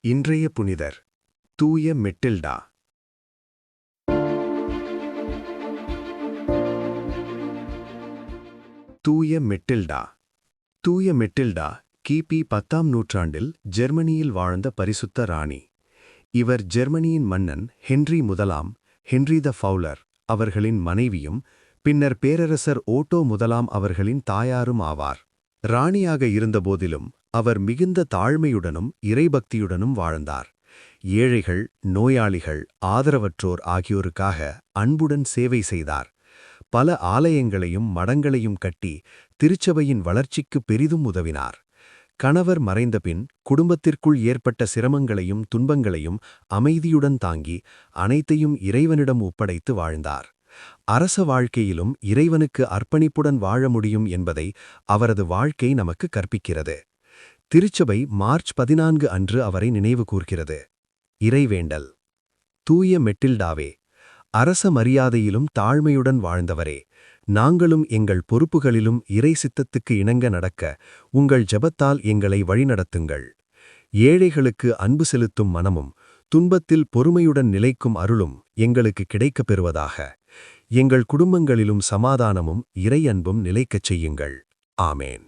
இன்றைய புனிதர் தூய மெட்டில்டா. தூய மெட்டில்டா தூய மெட்டில்டா கிபி 10ஆம் நூற்றாண்டில் ஜெர்மனியில் வாழ்ந்த பரிசுத்த ராணி. இவர் ஜெர்மனியின் மன்னன் ஹென்றி த ஃபவுலர் அவர்களின் மனைவியும் பின்னர் பேரரசர் ஓட்டோ முதலாம் அவர்களின் தாயாரும் ஆவார். ராணியாக இருந்தபோதிலும் அவர் மிகுந்த தாழ்மையுடனும் இறைபக்தியுடனும் வாழ்ந்தார். ஏழைகள், நோயாளிகள், ஆதரவற்றோர் ஆகியோருக்காக அன்புடன் சேவை செய்தார். பல ஆலயங்களையும் மடங்களையும் கட்டி திருச்சபையின் வளர்ச்சிக்கு பெரிதும் உதவினார். கணவர் மறைந்தபின் குடும்பத்திற்குள் ஏற்பட்ட சிரமங்களையும் துன்பங்களையும் அமைதியுடன் தாங்கி அனைத்தையும் இறைவனிடம் ஒப்படைத்து வாழ்ந்தார். அரச வாழ்க்கையிலும் இறைவனுக்கு அர்ப்பணிப்புடன் வாழ முடியும் என்பதை அவரது வாழ்க்கை நமக்கு கற்பிக்கிறது. திருச்சபை மார்ச் 14 அன்று அவரை நினைவு கூர்கிறது. இறைவேண்டல். தூய மெட்டில்டாவே, அரச மரியாதையிலும் தாழ்மையுடன் வாழ்ந்தவரே, நாங்களும் எங்கள் பொறுப்புகளிலும் இறை சித்தத்துக்கு இணங்க நடக்க உங்கள் ஜெபத்தால் எங்களை வழிநடத்துங்கள். ஏழைகளுக்கு அன்பு செலுத்தும் மனமும் துன்பத்தில் பொறுமையுடன் நிலைக்கும் அருளும் எங்களுக்கு கிடைக்கப் பெறுவதாக. எங்கள் குடும்பங்களிலும் சமாதானமும் இறை அன்பும் நிலைக்கச் செய்யுங்கள். ஆமேன்.